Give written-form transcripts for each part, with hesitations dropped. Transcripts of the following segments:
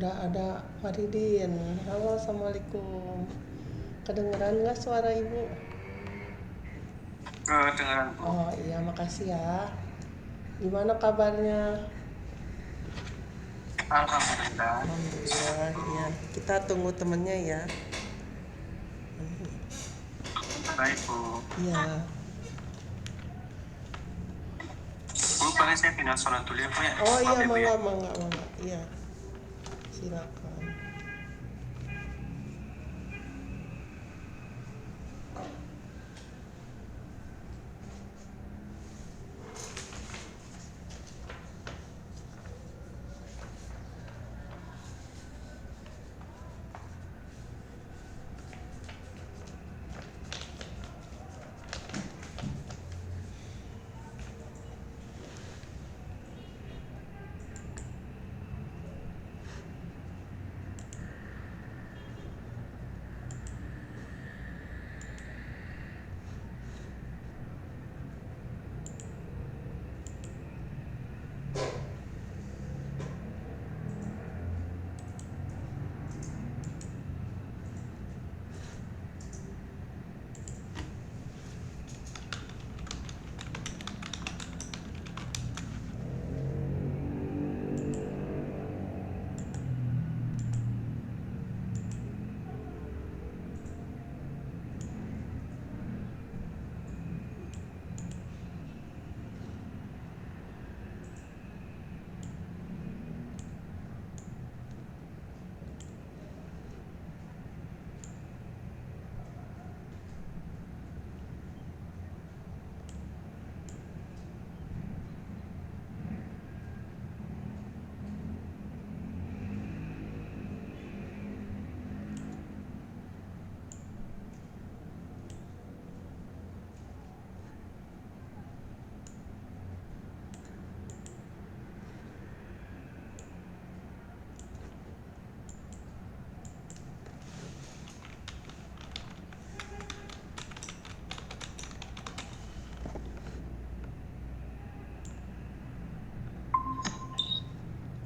udah ada Faridin. Halo, assalamualaikum. Kedengeran nggak suara ibu? Kedengaran Bu. Oh iya, makasih ya. Gimana kabarnya? Alhamdulillah. Alhamdulillah. Iya, kita tunggu temennya ya. Baik Bu. Iya. Bu, paling saya pindah sholat dulu ya Bu ya. Oh Maaf iya, ya Bu ya. mangga, mangga, mangga. Iya, silakan.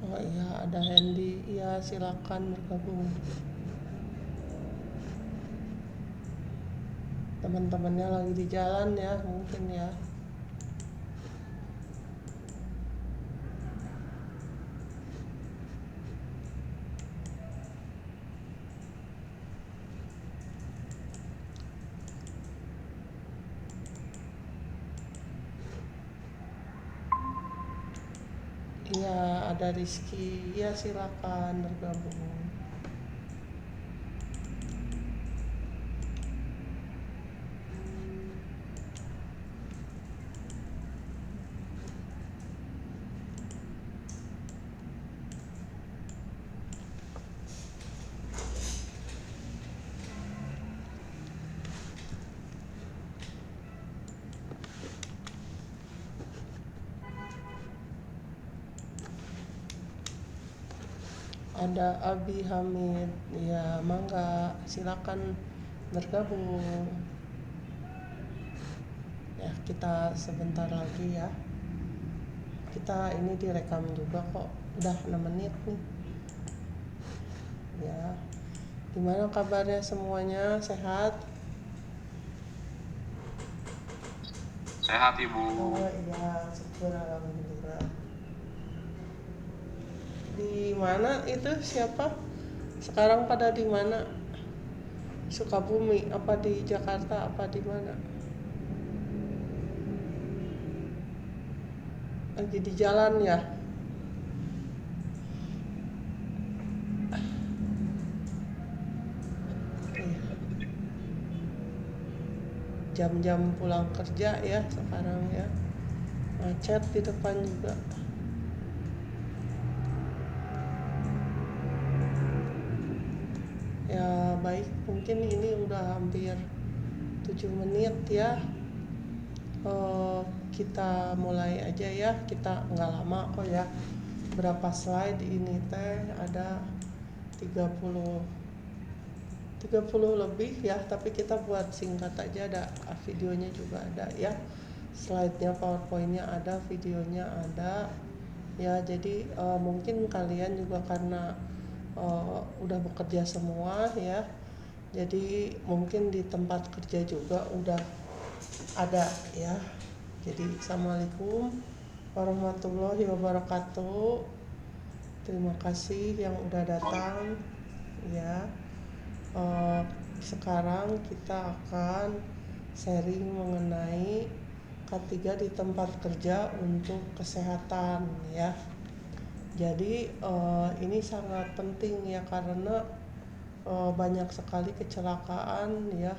Oh iya, ada Hendy. Iya, silakan bergabung. Teman-temannya lagi di jalan ya, mungkin ya. Iya, ada Rizky. Iya, silakan bergabung. Ada Abi Hamid. Ya, mangga, silakan bergabung. Ya, kita sebentar lagi ya. Kita ini direkam juga kok. Udah 6 menit nih. Ya. Gimana kabarnya semuanya? Sehat? Sehat Ibu. Oh iya, syukur alhamdulillah. Di mana itu siapa? Sekarang pada di mana? Sukabumi apa di Jakarta apa di mana? Lagi di jalan ya? Iya. Jam-jam pulang kerja ya sekarang ya. Macet di depan juga. Ya baik, mungkin ini udah hampir 7 menit ya. Eh, kita mulai aja ya, kita nggak lama kok ya. Berapa slide ini teh? Ada 30 30 lebih ya, tapi kita buat singkat aja. Ada videonya juga ada ya, slide-nya, powerpoint-nya ada, videonya ada ya. Jadi mungkin kalian juga karena udah bekerja semua ya. Jadi mungkin di tempat kerja juga udah ada ya. Jadi assalamualaikum warahmatullahi wabarakatuh. Terima kasih yang udah datang ya. Sekarang kita akan sharing mengenai K3 di tempat kerja untuk kesehatan ya. Jadi ini sangat penting ya karena banyak sekali kecelakaan ya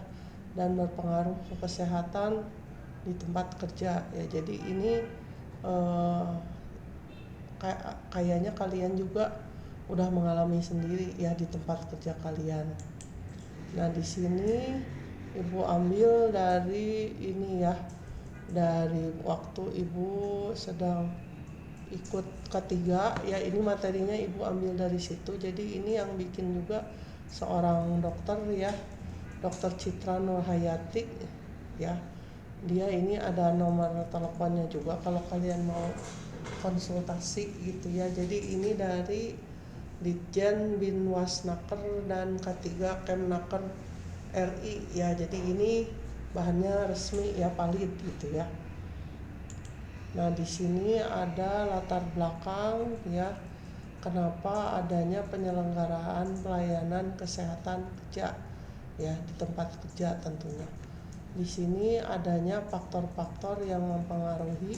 dan berpengaruh ke kesehatan di tempat kerja ya. Jadi ini kayaknya kalian juga udah mengalami sendiri ya di tempat kerja kalian. Nah, di sini Ibu ambil dari ini ya, dari waktu Ibu sedang ikut ketiga ya, ini materinya Ibu ambil dari situ. Jadi ini yang bikin juga seorang dokter ya, Dokter Citra Nurhayati ya. Dia ini ada nomor teleponnya juga kalau kalian mau konsultasi gitu ya. Jadi ini dari Ditjen Binwasnaker dan K3 Kemnaker RI ya. Jadi ini bahannya resmi ya, valid gitu ya. Nah, di sini ada latar belakang ya, kenapa adanya penyelenggaraan pelayanan kesehatan kerja ya di tempat kerja tentunya. Di sini adanya faktor-faktor yang mempengaruhi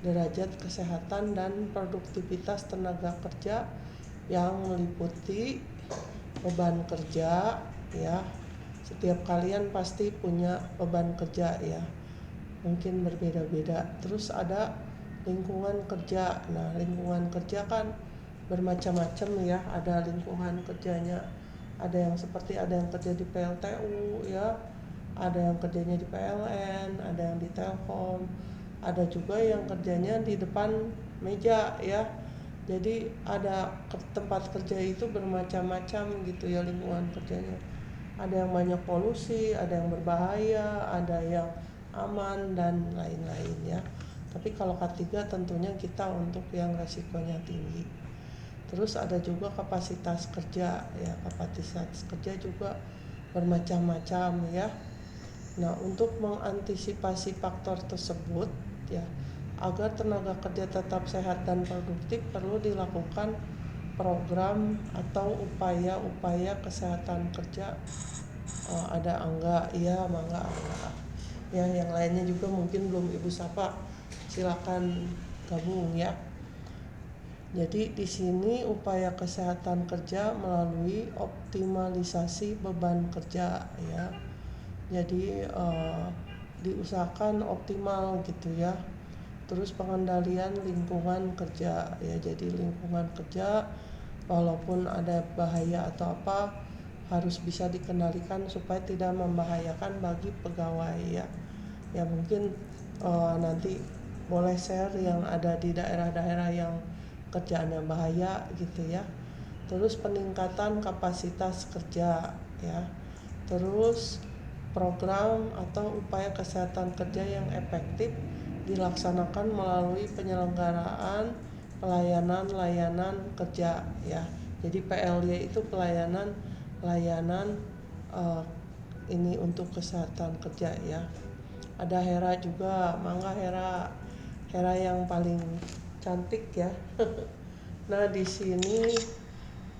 derajat kesehatan dan produktivitas tenaga kerja yang meliputi beban kerja ya. Setiap kalian pasti punya beban kerja ya, mungkin berbeda-beda. Terus ada lingkungan kerja. Nah, lingkungan kerja kan bermacam-macam ya. Ada lingkungan kerjanya, ada yang seperti ada yang kerja di PLTU ya, ada yang kerjanya di PLN, ada yang di Telkom, ada juga yang kerjanya di depan meja ya. Jadi ada tempat kerja itu bermacam-macam gitu ya lingkungan kerjanya. Ada yang banyak polusi, ada yang berbahaya, ada yang aman dan lain-lain ya. Tapi kalau K3 tentunya kita untuk yang resikonya tinggi. Terus ada juga kapasitas kerja ya, kapasitas kerja juga bermacam-macam ya. Nah, untuk mengantisipasi faktor tersebut ya, agar tenaga kerja tetap sehat dan produktif perlu dilakukan program atau upaya-upaya kesehatan kerja. Ada Angga, iya Mangga Angga. Ya, yang lainnya juga mungkin belum Ibu sapa. Silakan gabung ya. Jadi di sini upaya kesehatan kerja melalui optimalisasi beban kerja ya. Jadi diusahakan optimal gitu ya. Terus pengendalian lingkungan kerja ya. Jadi lingkungan kerja walaupun ada bahaya atau apa harus bisa dikendalikan supaya tidak membahayakan bagi pegawai ya. Ya mungkin nanti boleh share yang ada di daerah-daerah yang kerjaannya bahaya gitu ya. Terus peningkatan kapasitas kerja ya. Terus program atau upaya kesehatan kerja yang efektif dilaksanakan melalui penyelenggaraan pelayanan kerja ya. Jadi PLY itu layanan ini untuk kesehatan kerja ya. Ada Hera juga, Mangga Hera yang paling cantik ya. Nah, di sini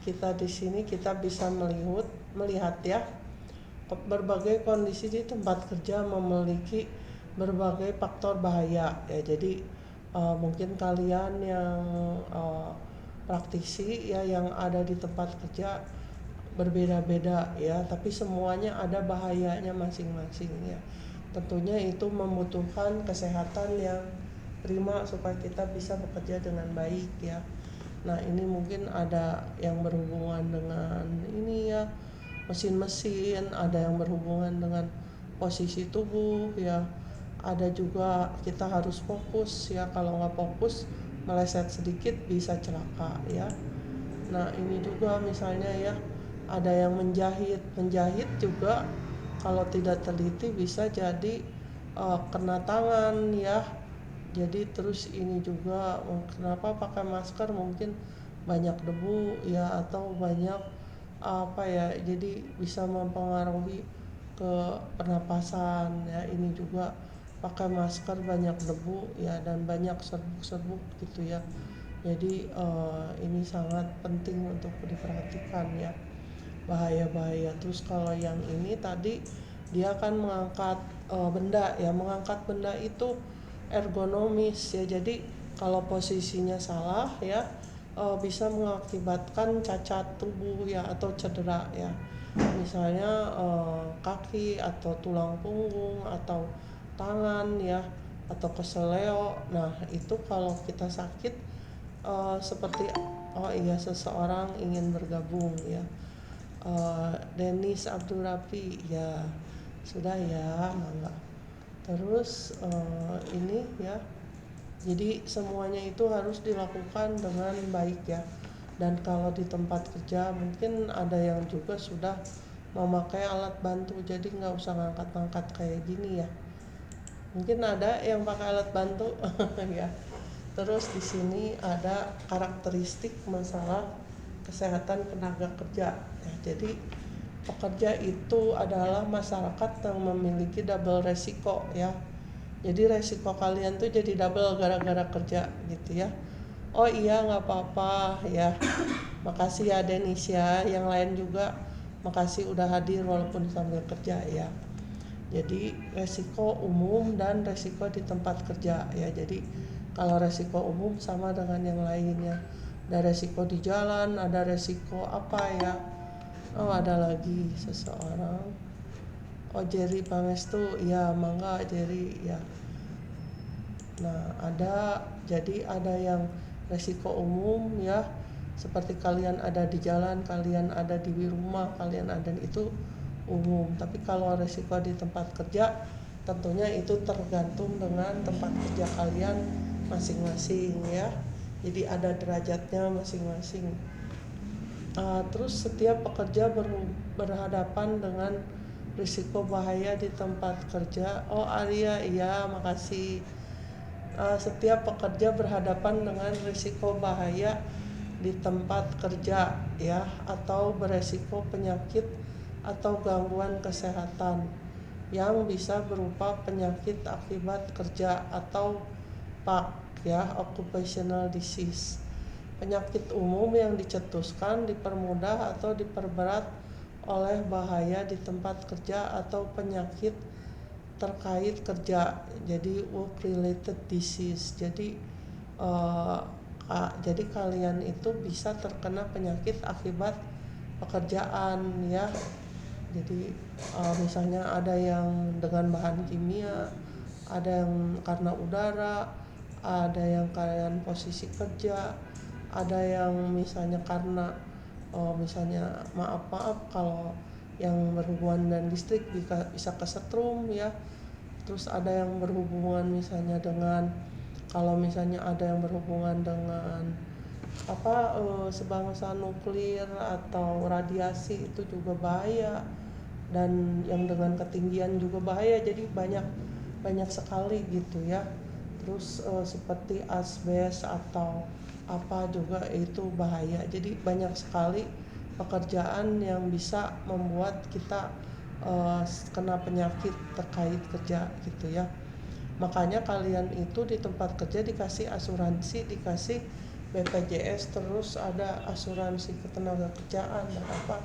kita bisa melihat ya, berbagai kondisi di tempat kerja memiliki berbagai faktor bahaya ya. Jadi mungkin kalian yang praktisi ya yang ada di tempat kerja berbeda-beda ya, tapi semuanya ada bahayanya masing-masing ya. Tentunya itu membutuhkan kesehatan yang prima supaya kita bisa bekerja dengan baik ya. Nah, ini mungkin ada yang berhubungan dengan ini ya, mesin-mesin, ada yang berhubungan dengan posisi tubuh ya. Ada juga kita harus fokus ya, kalau nggak fokus meleset sedikit bisa celaka ya. Nah, ini juga misalnya ya, ada yang menjahit juga kalau tidak teliti bisa jadi kena tangan ya. Jadi terus ini juga kenapa pakai masker, mungkin banyak debu ya atau banyak apa ya, jadi bisa mempengaruhi ke pernapasan ya. Ini juga pakai masker banyak debu ya dan banyak serbuk-serbuk gitu ya. Jadi ini sangat penting untuk diperhatikan ya, bahaya-bahaya. Terus kalau yang ini tadi dia kan mengangkat benda ya, mengangkat benda itu ergonomis ya. Jadi kalau posisinya salah ya bisa mengakibatkan cacat tubuh ya atau cedera ya. Misalnya kaki atau tulang punggung atau tangan ya atau keseleo. Nah, itu kalau kita sakit seperti oh iya seseorang ingin bergabung ya. Denis Abdurafi ya sudah ya, mangga. Terus ini ya, jadi semuanya itu harus dilakukan dengan baik ya. Dan kalau di tempat kerja mungkin ada yang juga sudah memakai alat bantu, jadi nggak usah ngangkat-ngangkat kayak gini ya. Mungkin ada yang pakai alat bantu ya. Terus di sini ada karakteristik masalah kesehatan tenaga kerja. Ya, jadi pekerja itu adalah masyarakat yang memiliki double resiko ya. Jadi resiko kalian tuh jadi double gara-gara kerja gitu ya. Oh iya nggak apa-apa ya. Makasih ya Denis ya. Yang lain juga makasih udah hadir walaupun sambil kerja ya. Jadi resiko umum dan resiko di tempat kerja ya. Jadi kalau resiko umum sama dengan yang lainnya. Ada resiko di jalan, ada resiko apa ya. Oh ada lagi seseorang. Oh Jerry Pangestu, ya mangga Jerry ya. Nah jadi ada yang resiko umum ya. Seperti kalian ada di jalan, kalian ada di rumah, kalian ada itu umum. Tapi kalau resiko di tempat kerja tentunya itu tergantung dengan tempat kerja kalian masing-masing ya. Jadi ada derajatnya masing-masing. Terus setiap pekerja berhadapan dengan risiko bahaya di tempat kerja. Oh Arya, iya makasih. Setiap pekerja berhadapan dengan risiko bahaya di tempat kerja ya, atau beresiko penyakit atau gangguan kesehatan yang bisa berupa penyakit akibat kerja atau PAK ya, occupational disease. Penyakit umum yang dicetuskan, dipermudah atau diperberat oleh bahaya di tempat kerja atau penyakit terkait kerja. Jadi work related disease. Jadi kalian itu bisa terkena penyakit akibat pekerjaan ya. Jadi misalnya ada yang dengan bahan kimia, ada yang karena udara, ada yang kalian posisi kerja, ada yang misalnya karena misalnya maaf kalau yang berhubungan dengan listrik bisa kesetrum ya. Terus ada yang berhubungan misalnya dengan, kalau misalnya ada yang berhubungan dengan sebangsa nuklir atau radiasi itu juga bahaya, dan yang dengan ketinggian juga bahaya. Jadi banyak sekali gitu ya. Terus seperti asbes atau apa juga itu bahaya. Jadi banyak sekali pekerjaan yang bisa membuat kita kena penyakit terkait kerja gitu ya. Makanya kalian itu di tempat kerja dikasih asuransi, dikasih BPJS, terus ada asuransi ketenaga kerjaan dan apa.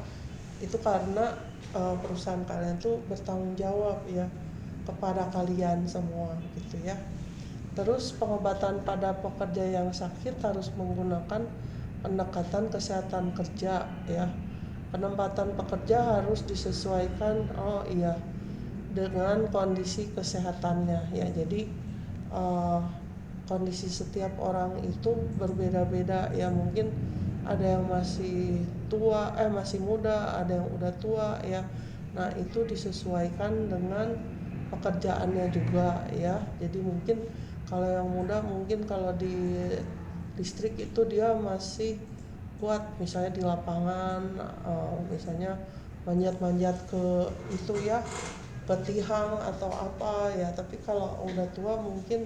Itu karena perusahaan kalian tuh bertanggung jawab ya kepada kalian semua gitu ya. Terus pengobatan pada pekerja yang sakit harus menggunakan pendekatan kesehatan kerja ya. Penempatan pekerja harus disesuaikan dengan kondisi kesehatannya ya. Jadi kondisi setiap orang itu berbeda-beda ya. Mungkin ada yang masih masih muda, ada yang udah tua ya. Nah itu disesuaikan dengan pekerjaannya juga ya. Jadi mungkin kalau yang muda, mungkin kalau di listrik itu dia masih kuat, misalnya di lapangan misalnya manjat-manjat ke itu ya, ke tiang atau apa ya. Tapi kalau udah tua mungkin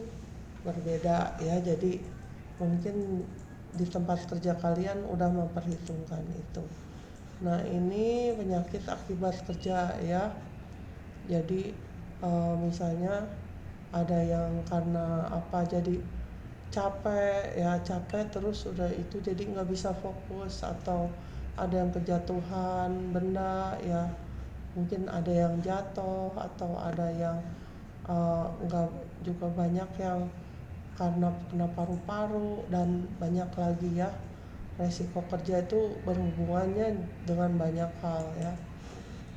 berbeda ya. Jadi mungkin di tempat kerja kalian udah memperhitungkan itu. Nah, ini penyakit akibat kerja ya. Jadi misalnya ada yang karena apa, jadi capek terus udah itu jadi nggak bisa fokus, atau ada yang kejatuhan benda ya, mungkin ada yang jatuh, atau ada yang nggak, juga banyak yang karena kena paru-paru dan banyak lagi ya. Resiko kerja itu berhubungannya dengan banyak hal ya.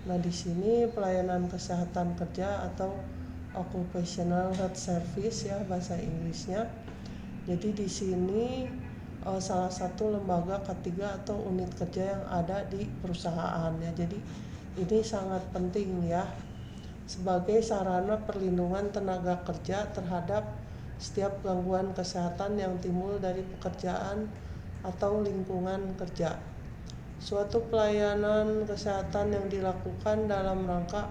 Nah, di sini pelayanan kesehatan kerja atau occupational health service ya bahasa Inggrisnya. Jadi di sini salah satu lembaga ketiga atau unit kerja yang ada di perusahaan ya. Jadi ini sangat penting ya sebagai sarana perlindungan tenaga kerja terhadap setiap gangguan kesehatan yang timbul dari pekerjaan atau lingkungan kerja. Suatu pelayanan kesehatan yang dilakukan dalam rangka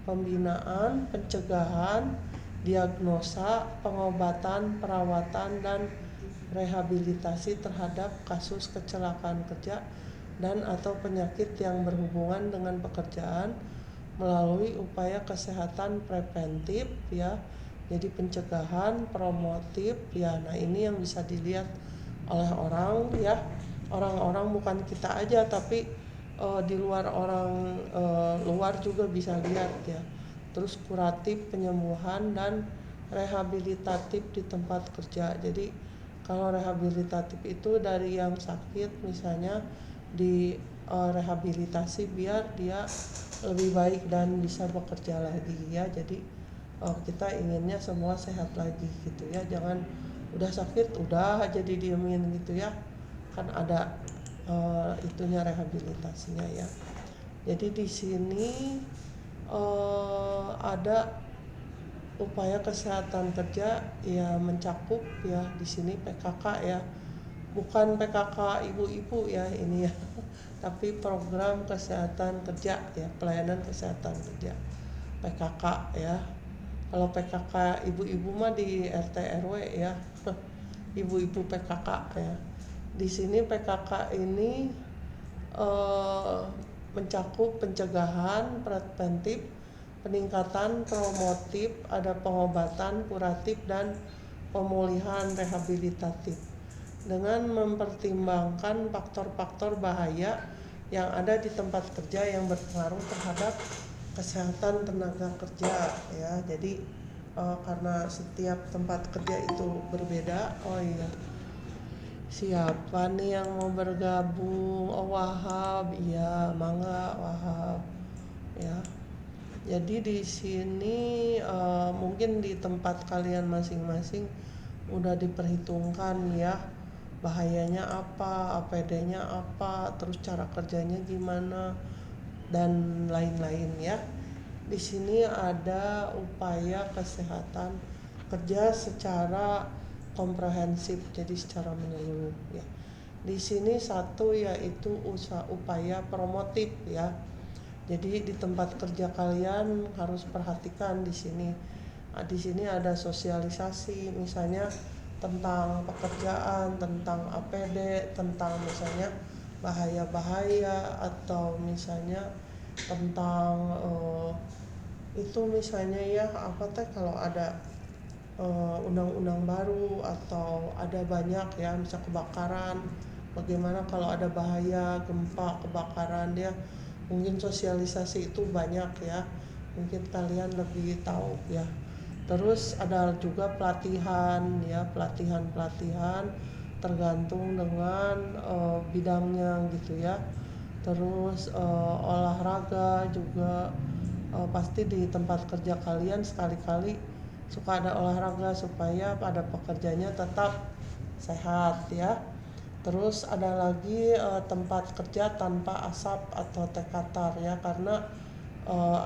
pembinaan, pencegahan, diagnosa, pengobatan, perawatan, dan rehabilitasi terhadap kasus kecelakaan kerja dan atau penyakit yang berhubungan dengan pekerjaan melalui upaya kesehatan preventif ya. Jadi pencegahan, promotif ya. Nah, ini yang bisa dilihat oleh orang ya. Orang-orang bukan kita aja, tapi di luar orang luar juga bisa lihat ya. Terus kuratif, penyembuhan, dan rehabilitatif di tempat kerja. Jadi kalau rehabilitatif itu dari yang sakit misalnya di rehabilitasi biar dia lebih baik dan bisa bekerja lagi ya. Jadi kita inginnya semua sehat lagi gitu ya. Jangan udah sakit udah aja didiemin gitu ya. Kan ada itunya rehabilitasinya ya. Jadi di sini ada upaya kesehatan kerja ya, mencakup ya di sini PKK ya. Bukan PKK ibu-ibu ya ini ya. Tapi program kesehatan kerja ya, pelayanan kesehatan kerja. PKK ya. Kalau PKK ibu-ibu mah di RT RW ya. Ibu-ibu PKK ya. Di sini PKK ini mencakup pencegahan, preventif, peningkatan, promotif, ada pengobatan, kuratif, dan pemulihan rehabilitatif dengan mempertimbangkan faktor-faktor bahaya yang ada di tempat kerja yang berpengaruh terhadap kesehatan tenaga kerja ya. Jadi karena setiap tempat kerja itu berbeda. Oh iya, siapa nih yang mau bergabung? Oh, Wahab, iya, mangga Wahab ya. Jadi di sini mungkin di tempat kalian masing-masing udah diperhitungkan ya, bahayanya apa, APD-nya apa, terus cara kerjanya gimana, dan lain-lain ya. Di sini ada upaya kesehatan kerja secara komprehensif, jadi secara menyeluruh ya. Di sini satu yaitu upaya promotif ya. Jadi di tempat kerja kalian harus perhatikan di sini. Di sini ada sosialisasi misalnya tentang pekerjaan, tentang APD, tentang misalnya bahaya-bahaya, atau misalnya tentang itu misalnya ya apa teh, kalau ada undang-undang baru atau ada banyak ya, misal kebakaran, bagaimana kalau ada bahaya gempa, kebakaran ya, mungkin sosialisasi itu banyak ya, mungkin kalian lebih tahu ya. Terus ada juga pelatihan ya, pelatihan tergantung dengan bidangnya gitu ya. Terus olahraga juga pasti di tempat kerja kalian sekali-kali suka ada olahraga supaya pada pekerjanya tetap sehat ya. Terus ada lagi tempat kerja tanpa asap atau tekatar ya, karena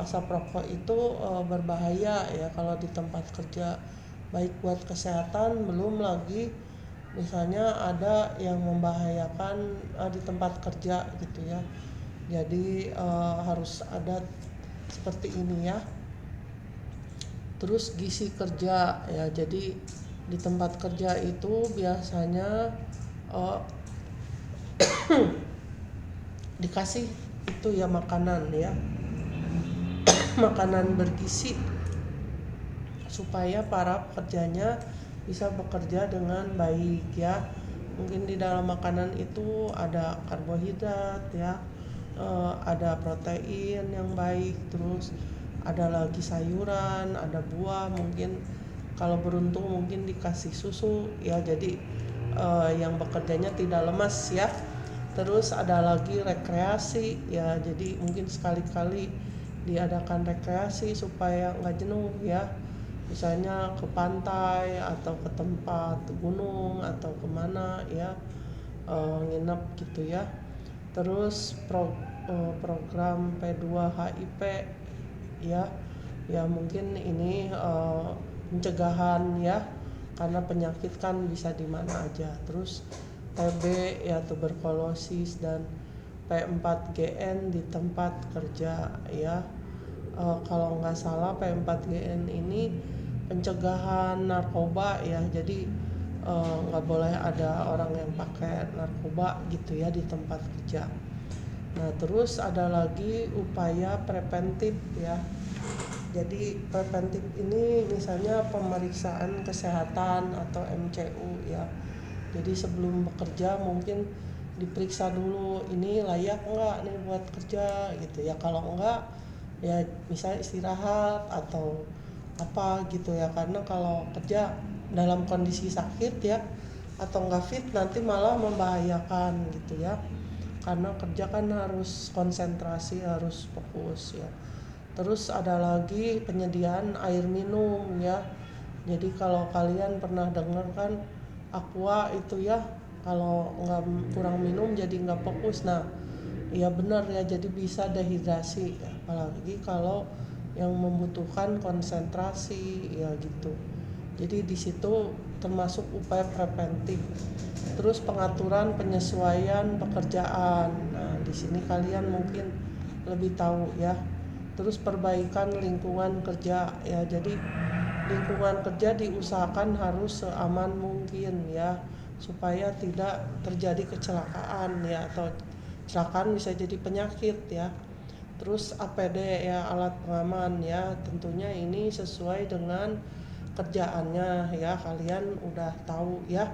asap rokok itu berbahaya ya kalau di tempat kerja, baik buat kesehatan, belum lagi misalnya ada yang membahayakan di tempat kerja gitu ya. Jadi harus ada seperti ini ya. Terus gizi kerja ya, jadi di tempat kerja itu biasanya eh, dikasih itu ya makanan ya, makanan bergizi supaya para pekerjanya bisa bekerja dengan baik ya. Mungkin di dalam makanan itu ada karbohidrat ya, ada protein yang baik, terus ada lagi sayuran, ada buah, mungkin kalau beruntung mungkin dikasih susu ya, jadi yang bekerjanya tidak lemas ya. Terus ada lagi rekreasi ya, jadi mungkin sekali-kali diadakan rekreasi supaya nggak jenuh ya, misalnya ke pantai atau ke tempat gunung atau kemana ya, nginep gitu ya. Terus program P2HIP ya, ya mungkin ini pencegahan ya, karena penyakit kan bisa di mana aja. Terus TB ya, tuberkulosis, dan P4GN di tempat kerja ya. Kalau nggak salah P4GN ini pencegahan narkoba ya, jadi nggak boleh ada orang yang pakai narkoba gitu ya di tempat kerja. Nah terus ada lagi upaya preventif ya, jadi preventif ini misalnya pemeriksaan kesehatan atau MCU ya. Jadi sebelum bekerja mungkin diperiksa dulu, ini layak enggak nih buat kerja gitu ya. Kalau enggak ya misalnya istirahat atau apa gitu ya. Karena kalau kerja dalam kondisi sakit ya atau enggak fit nanti malah membahayakan gitu ya. Karena kerja kan harus konsentrasi, harus fokus ya. Terus ada lagi penyediaan air minum ya. Jadi kalau kalian pernah dengar kan aqua itu ya, kalau nggak kurang minum jadi nggak fokus. Nah, iya benar ya, jadi bisa dehidrasi. Apalagi kalau yang membutuhkan konsentrasi ya gitu. Jadi di situ termasuk upaya preventif. Terus pengaturan penyesuaian pekerjaan. Nah, di sini kalian mungkin lebih tahu ya. Terus perbaikan lingkungan kerja ya, jadi lingkungan kerja diusahakan harus seaman mungkin ya, supaya tidak terjadi kecelakaan ya, atau kecelakaan bisa jadi penyakit ya. Terus APD ya, alat pengaman ya, tentunya ini sesuai dengan kerjaannya ya, kalian udah tahu ya.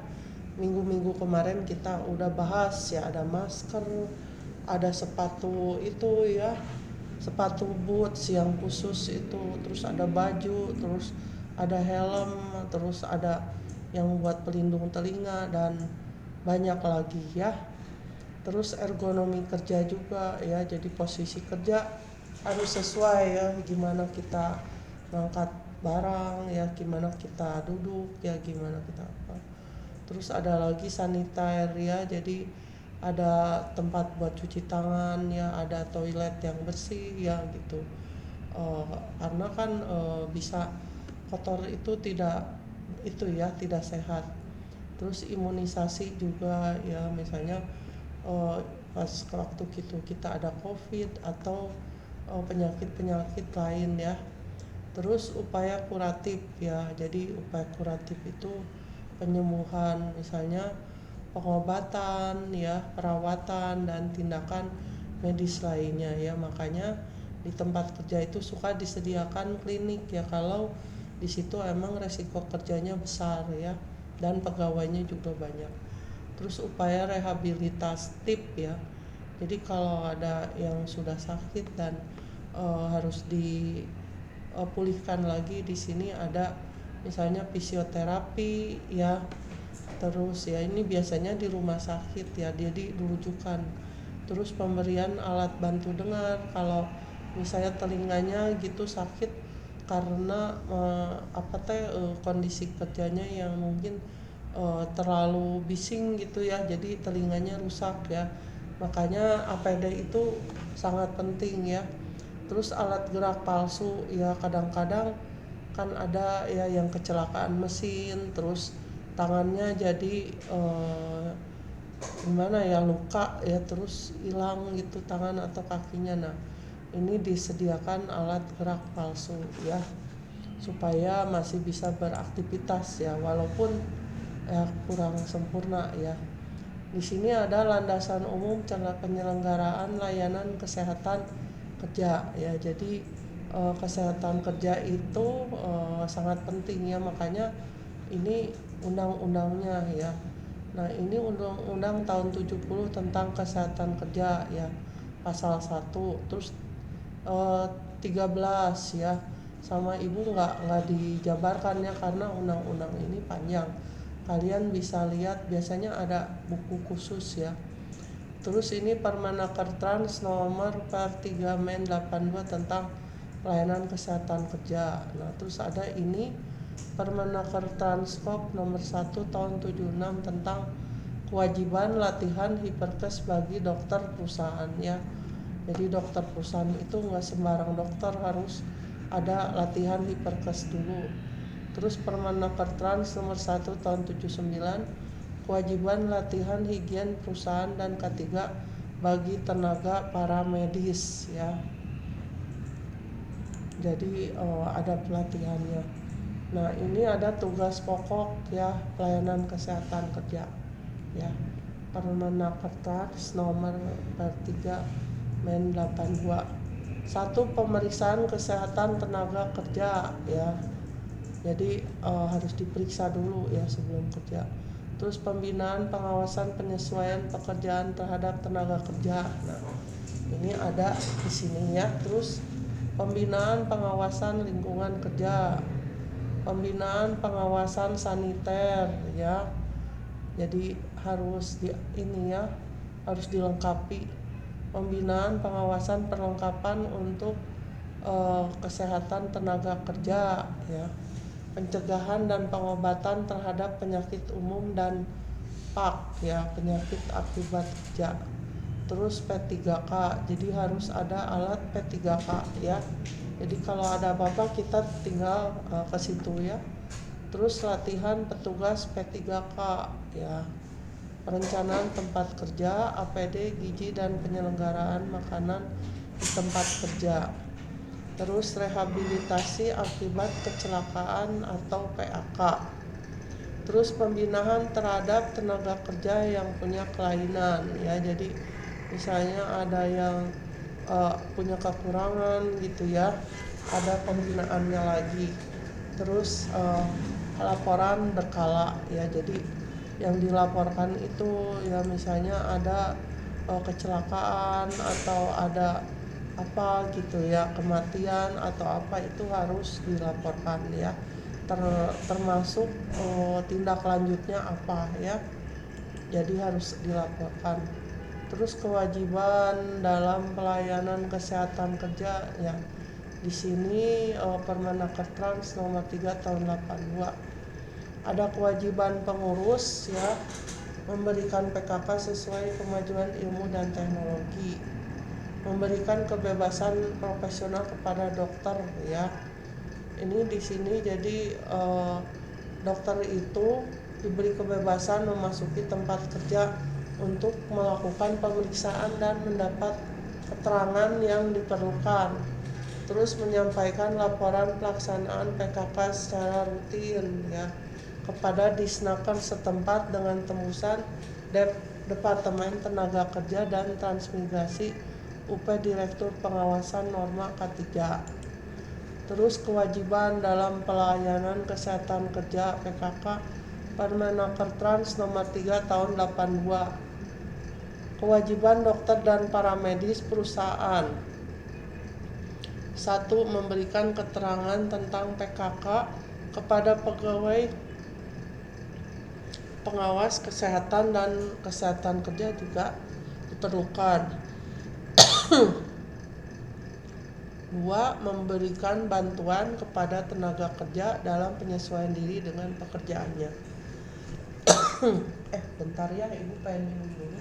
Minggu-minggu kemarin kita udah bahas ya, ada masker, ada sepatu itu ya, sepatu boots yang khusus itu, terus ada baju, terus ada helm, terus ada yang buat pelindung telinga, dan banyak lagi ya. Terus ergonomi kerja juga ya, jadi posisi kerja harus sesuai ya, gimana kita ngangkat barang ya, gimana kita duduk ya, gimana kita apa. Terus ada lagi sanitizer ya, jadi ada tempat buat cuci tangan ya, ada toilet yang bersih ya gitu. Karena kan bisa kotor itu tidak, itu ya tidak sehat. Terus imunisasi juga ya, misalnya pas waktu gitu kita ada COVID atau penyakit-penyakit lain ya. Terus upaya kuratif ya, jadi upaya kuratif itu penyembuhan, misalnya pengobatan ya, perawatan, dan tindakan medis lainnya ya. Makanya di tempat kerja itu suka disediakan klinik ya, kalau di situ emang resiko kerjanya besar ya, dan pegawainya juga banyak. Terus upaya rehabilitatif ya, jadi kalau ada yang sudah sakit dan harus dipulihkan lagi, di sini ada misalnya fisioterapi ya. Terus ya ini biasanya di rumah sakit ya, jadi dirujukan. Terus pemberian alat bantu dengar kalau misalnya telinganya gitu sakit karena kondisi kerjanya yang mungkin terlalu bising gitu ya, jadi telinganya rusak ya. Makanya APD itu sangat penting ya. Terus alat gerak palsu ya, kadang-kadang kan ada ya yang kecelakaan mesin, terus tangannya jadi gimana ya, luka ya, terus hilang gitu tangan atau kakinya. Nah ini disediakan alat gerak palsu ya, supaya masih bisa beraktivitas ya, walaupun ya kurang sempurna ya. Di sini ada landasan umum cara penyelenggaraan layanan kesehatan kerja ya. Jadi kesehatan kerja itu sangat penting ya, makanya ini undang-undangnya ya. Nah, ini undang-undang tahun 70 tentang kesehatan kerja ya, pasal 1. Terus 13 ya. Sama ibu nggak dijabarkan ya karena undang-undang ini panjang. Kalian bisa lihat, biasanya ada buku khusus ya. Terus ini Permenaker Trans nomor per 3 Men 82 tentang pelayanan kesehatan kerja. Nah, terus ada ini Permenaker Transkop nomor 1 tahun 76 tentang kewajiban latihan hiperkes bagi dokter perusahaan ya. Jadi dokter perusahaan itu nggak sembarang dokter, harus ada latihan hiperkes dulu. Terus Permenaker Trans nomor 1 tahun 79 kewajiban latihan higien perusahaan dan ketiga bagi tenaga para medis ya. Jadi ada pelatihannya. Nah, ini ada tugas pokok ya, pelayanan kesehatan kerja ya. Permenaker Trans nomor 3 Men 82. 1. Pemeriksaan kesehatan tenaga kerja ya. Jadi harus diperiksa dulu ya sebelum kerja. Terus pembinaan, pengawasan, penyesuaian pekerjaan terhadap tenaga kerja. Nah, ini ada di sini ya. Terus pembinaan pengawasan lingkungan kerja, pembinaan pengawasan saniter ya. Jadi harus harus dilengkapi. Pembinaan pengawasan perlengkapan untuk kesehatan tenaga kerja ya. Pencegahan dan pengobatan terhadap penyakit umum dan PAK ya, penyakit akibat kerja. Terus P3K, jadi harus ada alat P3K ya. Jadi kalau ada apa-apa kita tinggal ke situ ya. Terus latihan petugas P3K ya. Perencanaan tempat kerja, APD, gizi dan penyelenggaraan makanan di tempat kerja. Terus rehabilitasi akibat kecelakaan atau PAK. Terus pembinaan terhadap tenaga kerja yang punya kelainan ya. Jadi misalnya ada yang punya kekurangan gitu ya, ada pembinaannya lagi. Terus laporan berkala ya. Jadi yang dilaporkan itu ya, misalnya ada kecelakaan atau ada apa gitu ya, kematian atau apa, itu harus dilaporkan ya. Termasuk tindak lanjutnya apa ya, jadi harus dilaporkan. Terus kewajiban dalam pelayanan kesehatan kerja ya, di sini Permenaker Trans nomor 3 tahun 82 ada kewajiban pengurus ya, memberikan PKK sesuai kemajuan ilmu dan teknologi, memberikan kebebasan profesional kepada dokter ya. Ini di sini jadi dokter itu diberi kebebasan memasuki tempat kerja untuk melakukan pemeriksaan dan mendapat keterangan yang diperlukan. Terus menyampaikan laporan pelaksanaan PKK secara rutin ya kepada Disnaker setempat dengan tembusan Departemen Tenaga Kerja dan Transmigrasi UP Direktur Pengawasan Norma K3. Terus kewajiban dalam pelayanan kesehatan kerja PKK Permenaker Trans nomor 3 tahun 82. Kewajiban dokter dan paramedis perusahaan. 1. Memberikan keterangan tentang PKK kepada pegawai pengawas kesehatan dan kesehatan kerja juga diperlukan. 2. Memberikan bantuan kepada tenaga kerja dalam penyesuaian diri dengan pekerjaannya. Bentar ya, ibu pengen minum dulu.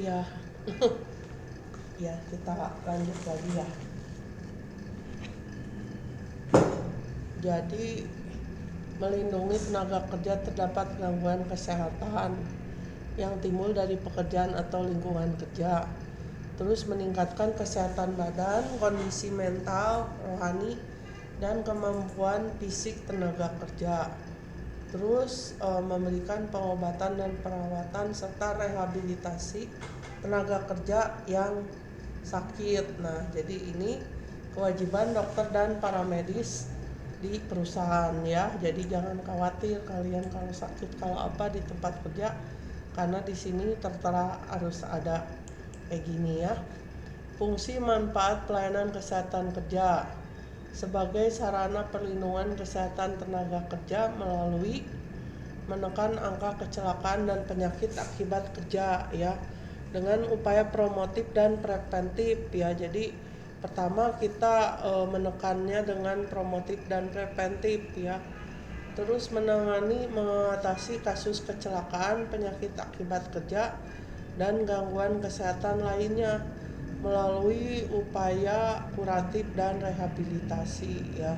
ya. Ya, kita lanjut lagi ya. Jadi melindungi tenaga kerja terdapat gangguan kesehatan yang timbul dari pekerjaan atau lingkungan kerja. Terus meningkatkan kesehatan badan, kondisi mental, rohani, dan kemampuan fisik tenaga kerja. Terus memberikan pengobatan dan perawatan serta rehabilitasi tenaga kerja yang sakit. Nah, jadi ini kewajiban dokter dan paramedis di perusahaan ya. Jadi jangan khawatir kalian kalau sakit kalau apa di tempat kerja, karena di sini tertera harus ada kayak gini ya. Fungsi manfaat pelayanan kesehatan kerja sebagai sarana perlindungan kesehatan tenaga kerja melalui menekan angka kecelakaan dan penyakit akibat kerja ya, dengan upaya promotif dan preventif ya. Jadi pertama kita menekannya dengan promotif dan preventif ya. Terus mengatasi kasus kecelakaan, penyakit akibat kerja, dan gangguan kesehatan lainnya melalui upaya kuratif dan rehabilitasi ya.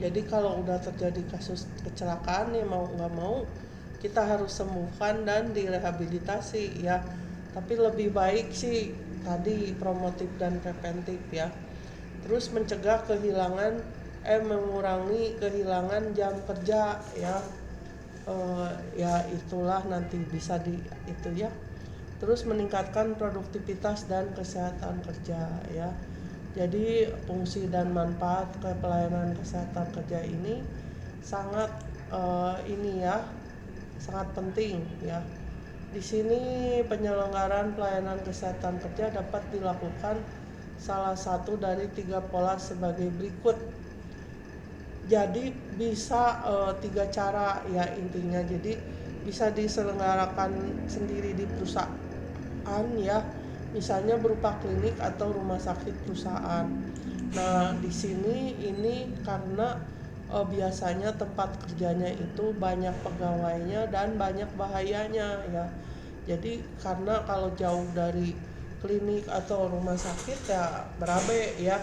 Jadi kalau udah terjadi kasus kecelakaan ya mau nggak mau kita harus sembuhkan dan direhabilitasi ya. Tapi lebih baik sih tadi promotif dan preventif ya. Terus mencegah mengurangi kehilangan jam kerja ya. Ya itulah nanti bisa itu ya. Terus meningkatkan produktivitas dan kesehatan kerja ya. Jadi fungsi dan manfaat pelayanan kesehatan kerja ini sangat sangat penting ya. Di sini penyelenggaraan pelayanan kesehatan kerja dapat dilakukan salah satu dari 3 pola sebagai berikut. Jadi bisa 3 cara ya intinya. Jadi bisa diselenggarakan sendiri di perusahaan ya, misalnya berupa klinik atau rumah sakit perusahaan. Nah, di sini ini karena biasanya tempat kerjanya itu banyak pegawainya dan banyak bahayanya ya. Jadi karena kalau jauh dari klinik atau rumah sakit ya berabe ya.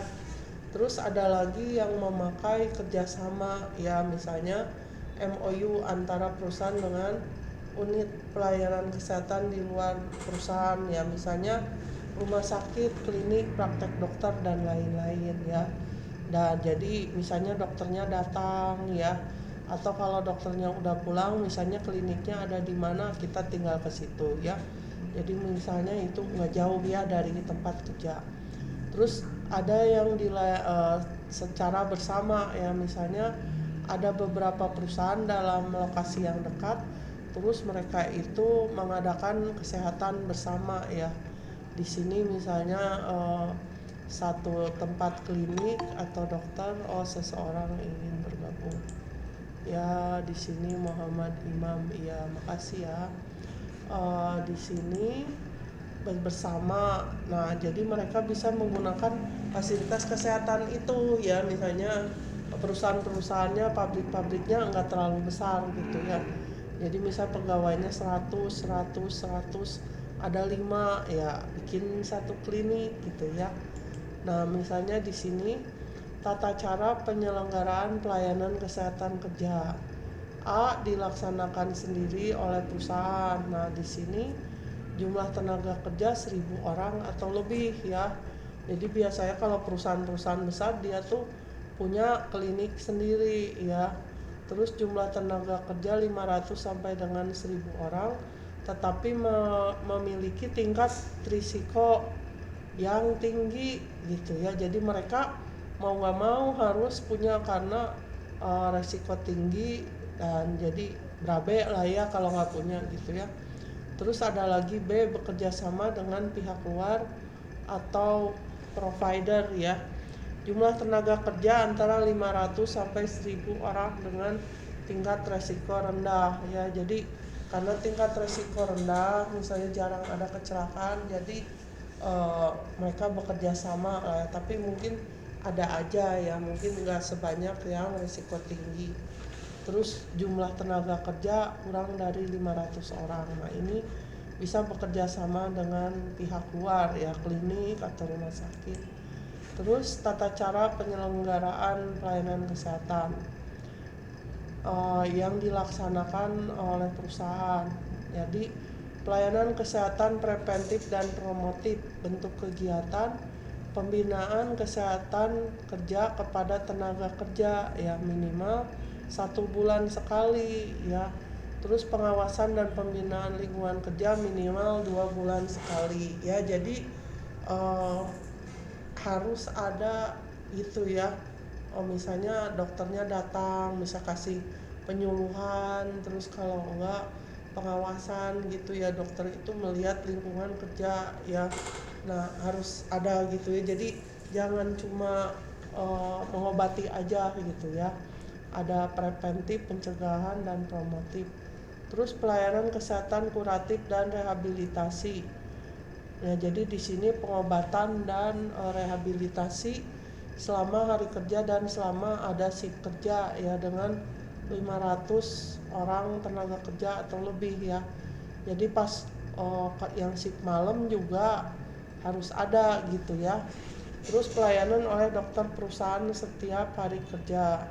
Terus ada lagi yang memakai kerjasama ya, misalnya MOU antara perusahaan dengan unit pelayanan kesehatan di luar perusahaan ya, misalnya rumah sakit, klinik, praktek dokter dan lain-lain ya. Dan jadi misalnya dokternya datang ya, atau kalau dokternya udah pulang misalnya kliniknya ada di mana kita tinggal ke situ ya. Jadi misalnya itu nggak jauh ya dari tempat kerja. Terus ada yang secara bersama ya, misalnya ada beberapa perusahaan dalam lokasi yang dekat, terus mereka itu mengadakan kesehatan bersama ya. Di sini misalnya satu tempat klinik atau dokter, seseorang ingin bergabung. Ya di sini Muhammad Imam, ya makasih ya. Di sini bersama. Nah, jadi mereka bisa menggunakan fasilitas kesehatan itu ya, misalnya perusahaan-perusahaannya, pabrik-pabriknya enggak terlalu besar gitu ya. Jadi misal pegawainya 100, ada 5 ya, bikin satu klinik gitu ya. Nah, misalnya di sini tata cara penyelenggaraan pelayanan kesehatan kerja. A, dilaksanakan sendiri oleh perusahaan. Nah, di sini jumlah tenaga kerja 1.000 orang atau lebih ya. Jadi biasanya kalau perusahaan-perusahaan besar dia tuh punya klinik sendiri ya. Terus jumlah tenaga kerja 500 sampai dengan 1.000 orang, tetapi memiliki tingkat risiko yang tinggi gitu ya. Jadi mereka mau nggak mau harus punya karena resiko tinggi, dan jadi berabe lah ya kalau nggak punya gitu ya. Terus ada lagi B, bekerja sama dengan pihak luar atau provider ya. Jumlah tenaga kerja antara 500 sampai 1.000 orang dengan tingkat resiko rendah ya. Jadi karena tingkat resiko rendah, misalnya jarang ada kecelakaan, jadi mereka bekerja sama tapi mungkin ada aja ya, mungkin nggak sebanyak yang resiko tinggi. Terus jumlah tenaga kerja kurang dari 500 orang. Nah, ini bisa bekerja sama dengan pihak luar ya, klinik atau rumah sakit. Terus tata cara penyelenggaraan pelayanan kesehatan yang dilaksanakan oleh perusahaan. Jadi pelayanan kesehatan preventif dan promotif, bentuk kegiatan pembinaan kesehatan kerja kepada tenaga kerja ya minimal 1 bulan sekali ya. Terus pengawasan dan pembinaan lingkungan kerja minimal 2 bulan sekali ya. Jadi harus ada gitu ya. Misalnya dokternya datang, bisa kasih penyuluhan, terus kalau enggak pengawasan gitu ya, dokter itu melihat lingkungan kerja ya. Nah harus ada gitu ya, jadi jangan cuma mengobati aja gitu ya, ada preventif, pencegahan, dan promotif. Terus pelayanan kesehatan kuratif dan rehabilitasi ya, jadi di sini pengobatan dan rehabilitasi selama hari kerja dan selama ada shift kerja ya, dengan 500 orang tenaga kerja atau lebih ya. Jadi pas yang shift malam juga harus ada gitu ya. Terus pelayanan oleh dokter perusahaan setiap hari kerja.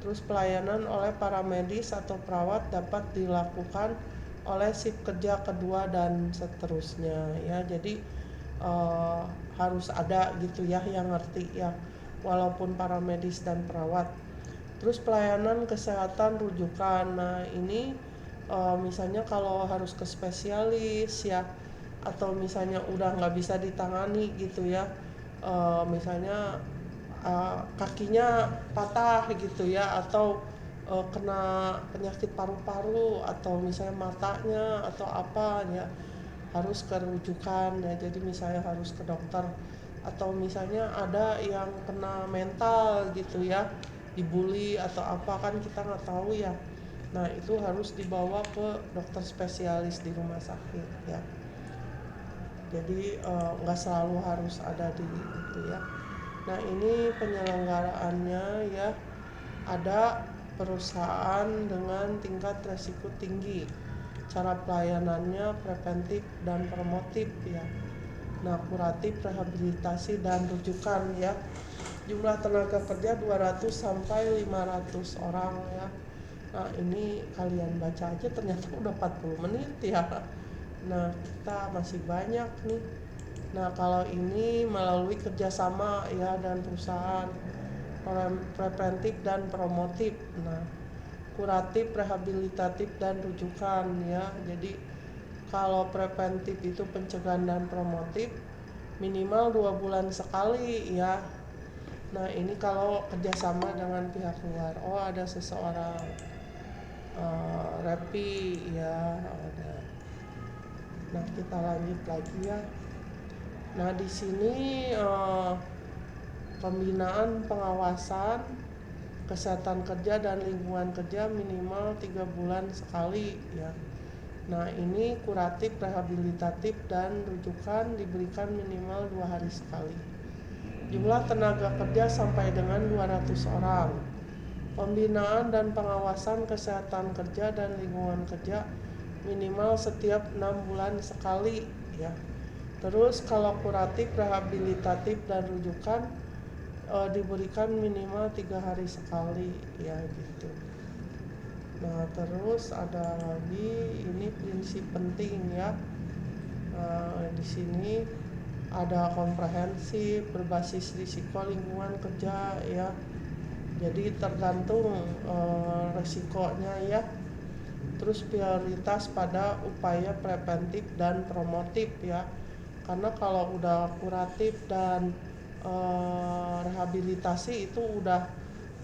Terus pelayanan oleh para medis atau perawat dapat dilakukan oleh shift kerja kedua dan seterusnya ya. Jadi harus ada gitu ya yang ngerti ya, walaupun para medis dan perawat. Terus pelayanan kesehatan rujukan. Nah ini misalnya kalau harus ke spesialis ya, atau misalnya udah nggak bisa ditangani gitu ya, misalnya kakinya patah gitu ya, atau kena penyakit paru-paru, atau misalnya matanya atau apa ya, harus ke rujukan ya. Jadi misalnya harus ke dokter, atau misalnya ada yang kena mental gitu ya, dibully atau apa, kan kita nggak tahu ya. Nah itu harus dibawa ke dokter spesialis di rumah sakit ya. Jadi nggak selalu harus ada di itu ya. Nah ini penyelenggaraannya ya, ada perusahaan dengan tingkat resiko tinggi, cara pelayanannya preventif dan promotif ya. Nah kuratif, rehabilitasi, dan rujukan ya. Jumlah tenaga kerja 200 sampai 500 orang ya. Nah ini kalian baca aja ternyata udah 40 menit ya. Nah kita masih banyak nih. Nah kalau ini melalui kerjasama ya dan perusahaan, preventif dan promotif. Nah kuratif, rehabilitatif, dan rujukan ya. Jadi kalau preventif itu pencegahan dan promotif minimal 2 bulan sekali ya. Nah ini kalau kerjasama dengan pihak luar, ada seseorang repi ya ada. Nah kita lanjut lagi ya. Nah di sini pembinaan pengawasan kesehatan kerja dan lingkungan kerja minimal 3 bulan sekali ya. Nah ini kuratif, rehabilitatif, dan rujukan diberikan minimal 2 hari sekali. Jumlah tenaga kerja sampai dengan 200 orang. Pembinaan dan pengawasan kesehatan kerja dan lingkungan kerja minimal setiap 6 bulan sekali ya. Terus kalau kuratif, rehabilitatif, dan rujukan diberikan minimal 3 hari sekali ya gitu. Nah terus ada lagi ini prinsip penting ya. Di sini ada komprehensif, berbasis risiko lingkungan kerja ya. Jadi tergantung resikonya ya. Terus prioritas pada upaya preventif dan promotif ya. Karena kalau udah kuratif dan rehabilitasi itu udah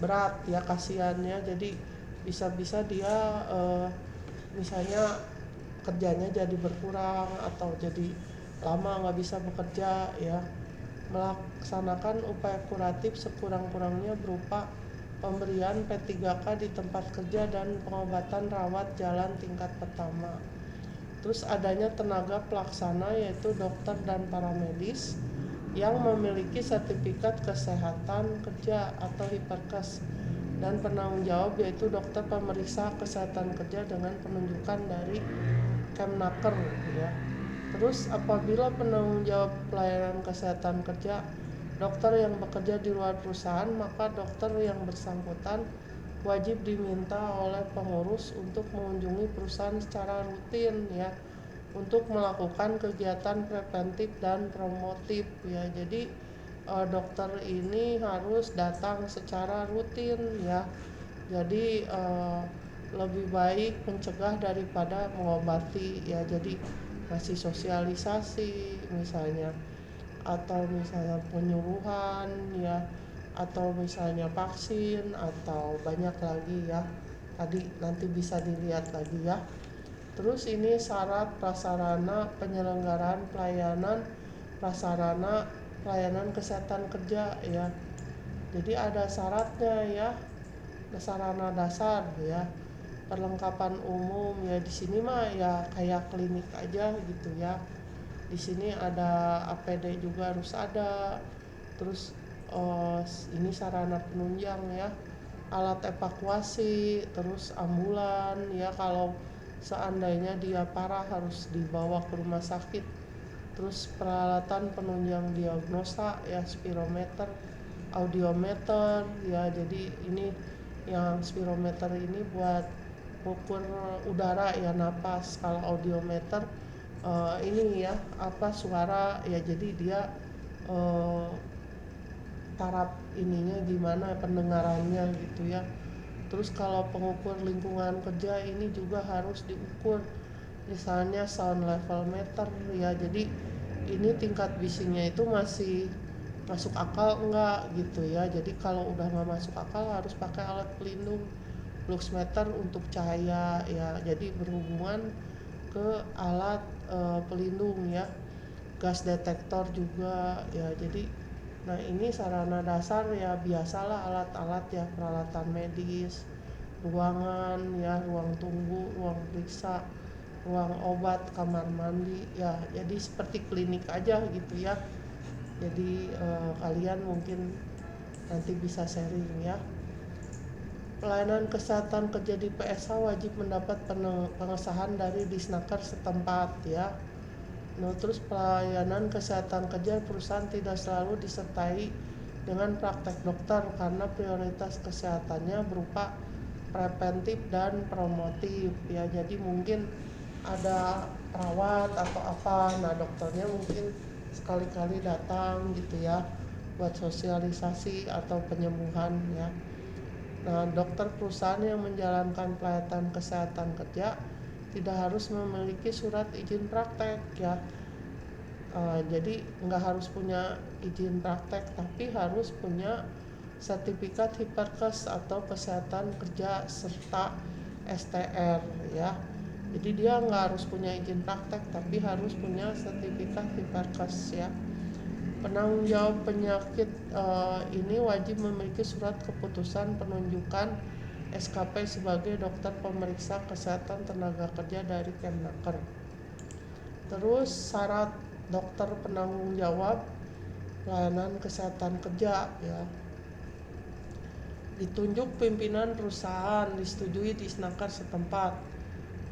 berat ya kasihannya. Jadi bisa-bisa dia misalnya kerjanya jadi berkurang atau jadi lama nggak bisa bekerja ya. Melaksanakan upaya kuratif sekurang-kurangnya berupa pemberian P3K di tempat kerja dan pengobatan rawat jalan tingkat pertama. Terus adanya tenaga pelaksana yaitu dokter dan paramedis yang memiliki sertifikat kesehatan kerja atau Hiperkes, dan penanggung jawab yaitu dokter pemeriksa kesehatan kerja dengan penunjukan dari Kemnaker ya. Terus apabila penanggung jawab pelayanan kesehatan kerja dokter yang bekerja di luar perusahaan, maka dokter yang bersangkutan wajib diminta oleh pengurus untuk mengunjungi perusahaan secara rutin ya, untuk melakukan kegiatan preventif dan promotif ya. Jadi dokter ini harus datang secara rutin ya. Jadi lebih baik mencegah daripada mengobati ya. Jadi masih sosialisasi misalnya, atau misalnya penyuluhan ya, atau misalnya vaksin, atau banyak lagi ya. Tadi nanti bisa dilihat lagi ya. Terus ini syarat prasarana penyelenggaraan pelayanan prasarana pelayanan kesehatan kerja ya. Jadi ada syaratnya ya, sarana dasar ya, perlengkapan umum ya. Di sini mah ya kayak klinik aja gitu ya. Di sini ada APD juga harus ada. Terus ini sarana penunjang ya, alat evakuasi, terus ambulan ya, kalau seandainya dia parah harus dibawa ke rumah sakit. Terus peralatan penunjang diagnosa ya, spirometer, audiometer ya. Jadi ini yang spirometer ini buat ukur udara ya, napas. Kalau audiometer ini ya suara ya, jadi dia taraf ininya gimana pendengarannya gitu ya. Terus kalau pengukur lingkungan kerja ini juga harus diukur, misalnya sound level meter ya. Jadi ini tingkat bisingnya itu masih masuk akal enggak gitu ya. Jadi kalau udah nggak masuk akal harus pakai alat pelindung, lux meter untuk cahaya ya. Jadi berhubungan ke alat pelindung ya, gas detektor juga ya. Jadi nah ini sarana dasar ya, biasalah alat-alat ya, peralatan medis, ruangan ya, ruang tunggu, ruang periksa, ruang obat, kamar mandi ya. Jadi seperti klinik aja gitu ya. Jadi kalian mungkin nanti bisa sharing ya. Pelayanan kesehatan kerja di PSH wajib mendapat pengesahan dari Disnaker setempat ya. Nah, terus pelayanan kesehatan kerja perusahaan tidak selalu disertai dengan praktek dokter karena prioritas kesehatannya berupa preventif dan promotif ya. Jadi mungkin ada perawat atau apa, nah dokternya mungkin sekali-kali datang gitu ya, buat sosialisasi atau penyembuhan ya. Nah, dokter perusahaan yang menjalankan pelayanan kesehatan kerja tidak harus memiliki surat izin praktek ya. Jadi nggak harus punya izin praktek, tapi harus punya sertifikat Hiperkes atau kesehatan kerja serta STR ya. Jadi dia nggak harus punya izin praktek, tapi harus punya sertifikat Hiperkes ya. Penanggung jawab penyakit ini wajib memiliki surat keputusan penunjukan SKP sebagai dokter pemeriksa kesehatan tenaga kerja dari Kemnaker. Terus syarat dokter penanggung jawab pelayanan kesehatan kerja ya, ditunjuk pimpinan perusahaan, disetujui di Disnaker setempat,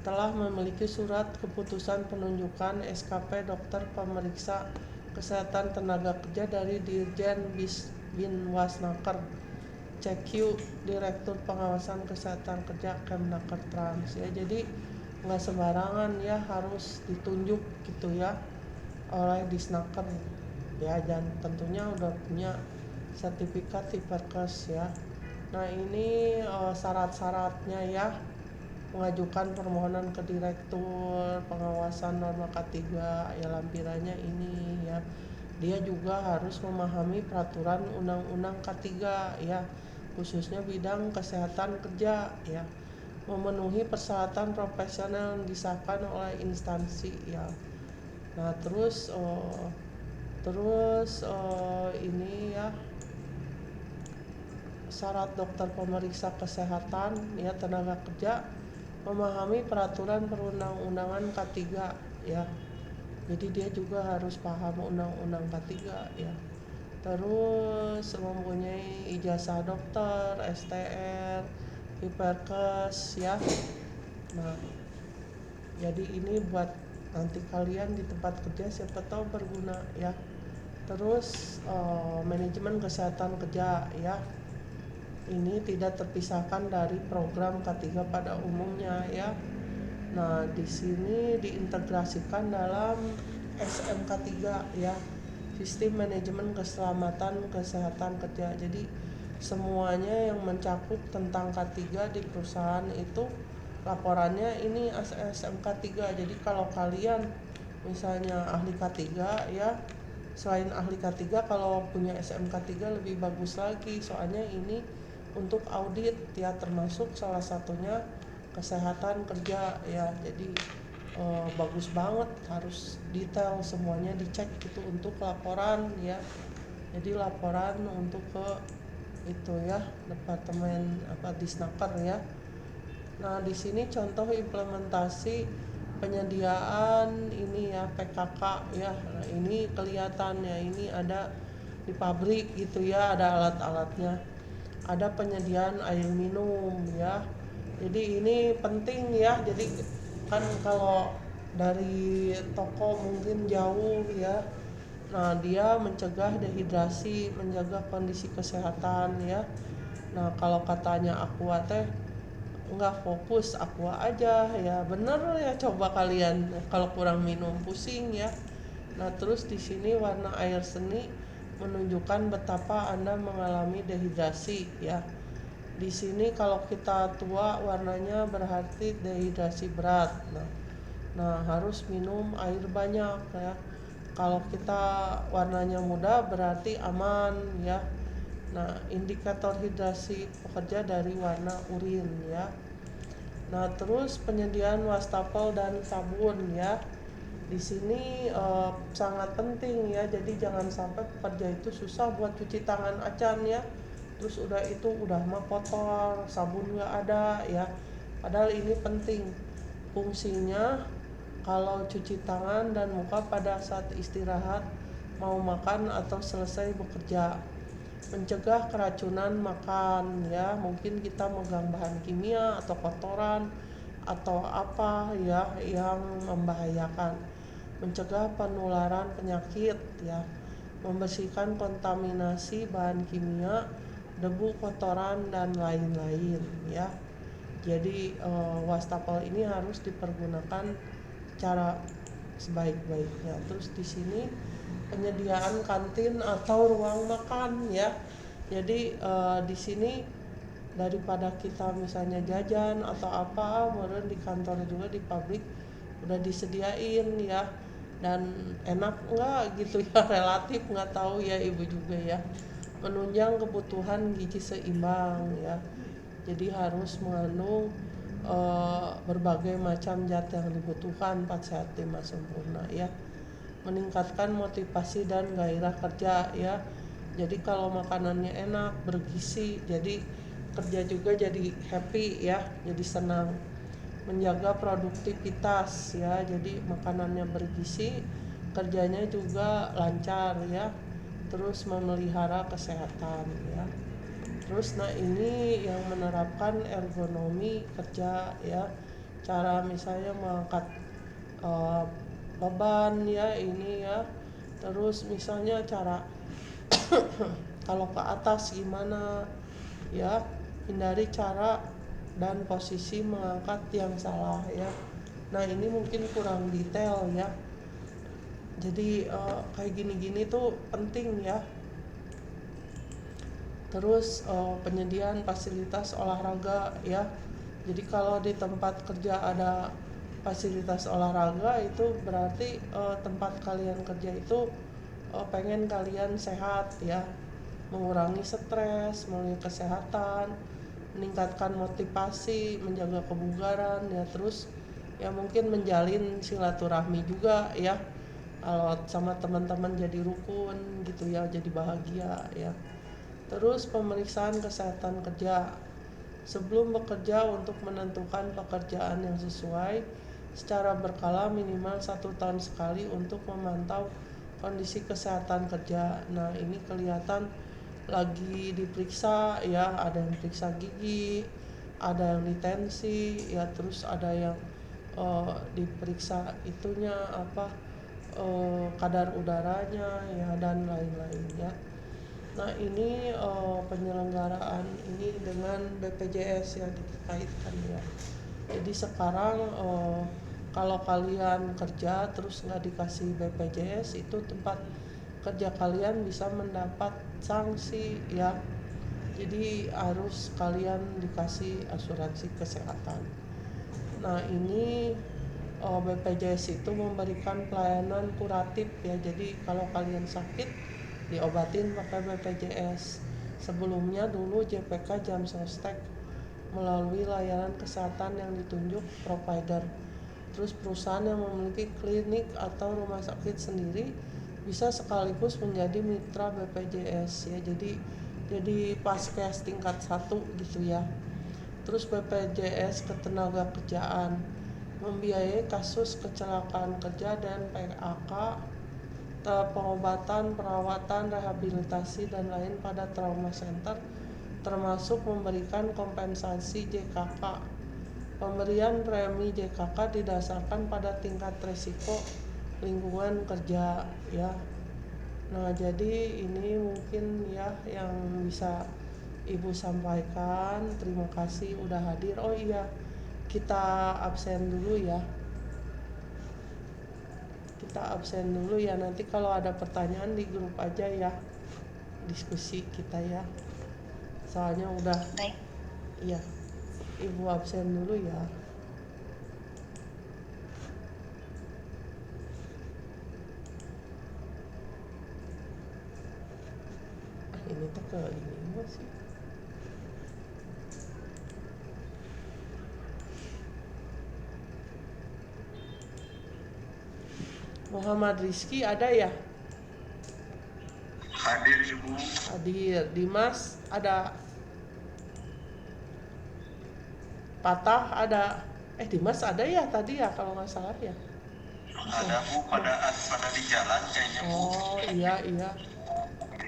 telah memiliki surat keputusan penunjukan SKP dokter pemeriksa kesehatan tenaga kerja dari Dirjen Binwasnaker, CQ, Direktur Pengawasan Kesehatan Kerja Kemnaker Trans ya. Jadi nggak sembarangan ya, harus ditunjuk gitu ya oleh Disnaker ya, dan tentunya udah punya sertifikat Hiperkes ya. Nah ini syarat-syaratnya ya, mengajukan permohonan ke Direktur Pengawasan Norma K3 ya, lampirannya ini ya. Dia juga harus memahami peraturan Undang-Undang K3 ya, khususnya bidang kesehatan kerja ya, memenuhi persyaratan profesional yang disahkan oleh instansi ya. Nah terus ini ya, syarat dokter pemeriksa kesehatan ya tenaga kerja memahami peraturan perundang-undangan K3 ya. Jadi dia juga harus paham undang-undang K3 ya. Terus mempunyai ijazah dokter, STR, Hiperkes ya. Nah, Jadi ini buat nanti kalian di tempat kerja siapa tahu berguna ya. Terus manajemen kesehatan kerja ya. Ini tidak terpisahkan dari program K3 pada umumnya ya. Nah, di sini diintegrasikan dalam SMK3 ya. Sistem Manajemen Keselamatan Kesehatan Kerja. Jadi semuanya yang mencakup tentang K3 di perusahaan itu laporannya ini SMK3. Jadi kalau kalian misalnya ahli K3 ya, selain ahli K3 kalau punya SMK3 lebih bagus lagi, soalnya ini untuk audit ya, termasuk salah satunya kesehatan kerja ya. Jadi bagus banget, harus detail semuanya dicek gitu untuk laporan ya. Jadi laporan untuk ke itu ya, departemen Disnaker ya. Nah, di sini contoh implementasi penyediaan ini ya, PKK ya. Nah, ini kelihatannya ini ada di pabrik gitu ya, ada alat-alatnya. Ada penyediaan air minum ya. Jadi ini penting ya. Jadi kan kalau dari toko mungkin jauh ya. Nah, dia mencegah dehidrasi, menjaga kondisi kesehatan ya. Nah, kalau katanya Aqua teh nggak fokus, Aqua aja ya. Bener ya, coba kalian kalau kurang minum pusing ya. Nah, terus di sini warna air seni menunjukkan betapa Anda mengalami dehidrasi ya. Di sini kalau kita tua warnanya berarti dehidrasi berat. Nah, harus minum air banyak ya. Kalau kita warnanya muda berarti aman ya. Nah, indikator hidrasi pekerja dari warna urin ya. Nah, terus penyediaan wastafel dan sabun ya. Di sini sangat penting ya. Jadi jangan sampai pekerja itu susah buat cuci tangan acan ya. Terus udah itu udah mah kotor, sabun nggak ada ya. Padahal ini penting fungsinya. Kalau cuci tangan dan muka pada saat istirahat, mau makan atau selesai bekerja, mencegah keracunan makan ya. Mungkin kita megang bahan kimia atau kotoran atau apa ya yang membahayakan, mencegah penularan penyakit ya, membersihkan kontaminasi bahan kimia, debu, kotoran dan lain-lain ya. Jadi wastafel ini harus dipergunakan cara sebaik-baiknya. Terus di sini penyediaan kantin atau ruang makan ya. Jadi di sini daripada kita misalnya jajan atau apa, meren di kantor juga di pabrik udah disediain ya. Dan enak enggak gitu ya, relatif nggak tahu ya ibu juga ya. Menunjang kebutuhan gizi seimbang ya. Jadi harus mengandung berbagai macam zat yang dibutuhkan 4 sehat 5 sempurna ya. Meningkatkan motivasi dan gairah kerja ya. Jadi kalau makanannya enak, bergizi, jadi kerja juga jadi happy ya, jadi senang. Menjaga produktivitas ya, jadi makanannya bergizi, kerjanya juga lancar ya. Terus memelihara kesehatan ya. Terus nah ini yang menerapkan ergonomi kerja ya. Cara misalnya mengangkat beban ya ini ya. Terus misalnya cara kalau ke atas gimana ya, hindari cara dan posisi mengangkat yang salah ya. Nah, ini mungkin kurang detail ya. Jadi kayak gini-gini tuh penting ya. Terus penyediaan fasilitas olahraga ya. Jadi kalau di tempat kerja ada fasilitas olahraga, itu berarti tempat kalian kerja itu pengen kalian sehat ya, mengurangi stres, melalui kesehatan, meningkatkan motivasi, menjaga kebugaran ya. Terus ya mungkin menjalin silaturahmi juga ya, kalau sama teman-teman jadi rukun gitu ya, jadi bahagia ya. Terus pemeriksaan kesehatan kerja sebelum bekerja untuk menentukan pekerjaan yang sesuai secara berkala minimal 1 tahun sekali untuk memantau kondisi kesehatan kerja. Nah, ini kelihatan lagi diperiksa ya, ada yang periksa gigi, ada yang di tensi ya, terus ada yang diperiksa itunya apa, kadar udaranya ya dan lain-lain ya. Nah ini penyelenggaraan ini dengan BPJS ya dikaitkan ya. Jadi sekarang kalau kalian kerja terus nggak dikasih BPJS, itu tempat kerja kalian bisa mendapat sanksi ya. Jadi harus kalian dikasih asuransi kesehatan. Nah ini BPJS itu memberikan pelayanan kuratif ya. Jadi kalau kalian sakit diobatin pakai BPJS. Sebelumnya dulu JPK Jam Sostek melalui layanan kesehatan yang ditunjuk provider. Terus perusahaan yang memiliki klinik atau rumah sakit sendiri bisa sekaligus menjadi mitra BPJS ya. Jadi paskes tingkat 1 gitu ya. Terus BPJS Ketenagakerjaan membiayai kasus kecelakaan kerja dan PHK, pengobatan, perawatan, rehabilitasi dan lain pada trauma center, termasuk memberikan kompensasi JKK. Pemberian premi JKK didasarkan pada tingkat risiko lingkungan kerja ya. Nah jadi ini mungkin ya yang bisa Ibu sampaikan. Terima kasih udah hadir. Oh iya, kita absen dulu ya. Kita absen dulu ya. Nanti kalau ada pertanyaan di grup aja ya, diskusi kita ya. Soalnya udah. Baik. Iya. Ibu absen dulu ya. Ini tuh ke ini masih. Muhammad Rizky ada ya? Hadir Ibu. Hadir. Dimas ada. Patah ada. Dimas ada ya tadi ya kalau nggak salah ya. Ada Bu, pada di jalan kayaknya Bu. Oh iya.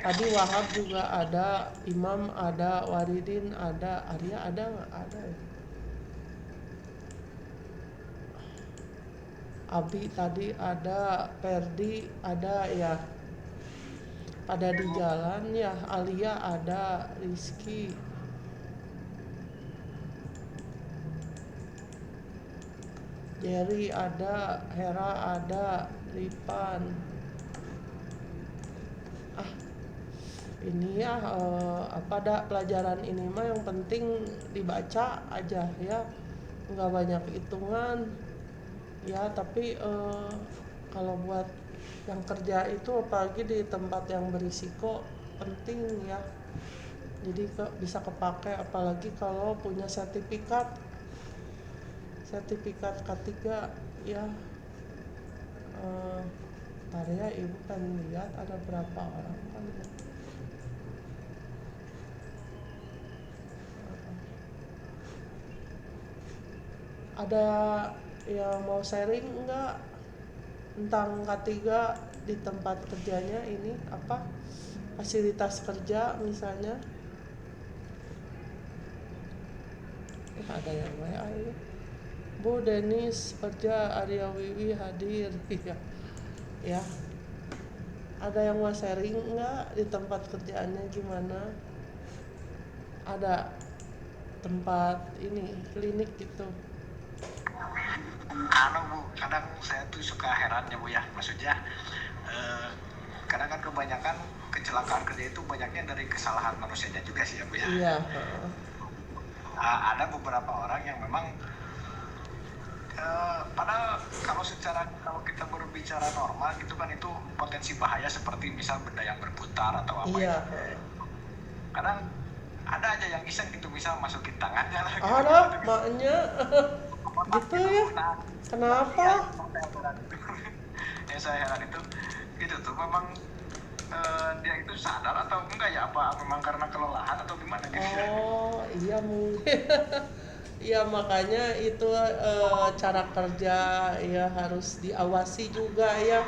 Tadi Wahab juga ada, Imam ada, Waridin ada, Arya ada nggak? Ada ya. Abi tadi ada, Perdi ada ya. Pada di jalan ya. Alia ada, Rizky, Jerry ada, Hera ada, Ripan. Ini ya apa ada pelajaran ini mah yang penting dibaca aja ya, nggak banyak hitungan ya. Tapi kalau buat yang kerja itu apalagi di tempat yang berisiko penting ya. Jadi bisa kepake apalagi kalau punya sertifikat K3 ya. Ntar ya Ibu kan lihat ada berapa orang kan ya. Ada yang mau sharing enggak tentang K3 di tempat kerjanya ini apa fasilitas kerja misalnya? Ada yang WA ini. Bu Denis kerja, Arya Wiwi hadir ya. Ada yang mau sharing enggak di tempat kerjaannya gimana? Ada tempat ini klinik gitu. Bu, kadang saya tuh suka heran ya Bu ya, maksudnya kadang kan kebanyakan kecelakaan kerja itu banyaknya dari kesalahan manusianya juga sih ya Bu ya. Iya. Ada beberapa orang yang memang padahal kalau kita berbicara normal gitu kan itu potensi bahaya seperti misal benda yang berputar atau apa iya. Ya. Kadang ada aja yang iseng gitu misal masukin tangannya lah gitu. Ada maknya gitu ya. Kenapa? Yang saya heran itu gitu tuh memang dia itu sadar atau enggak ya, apa memang karena kelelahan atau gimana gitu. Oh iya mungkin. Ya makanya itu cara kerja ya harus diawasi juga ya.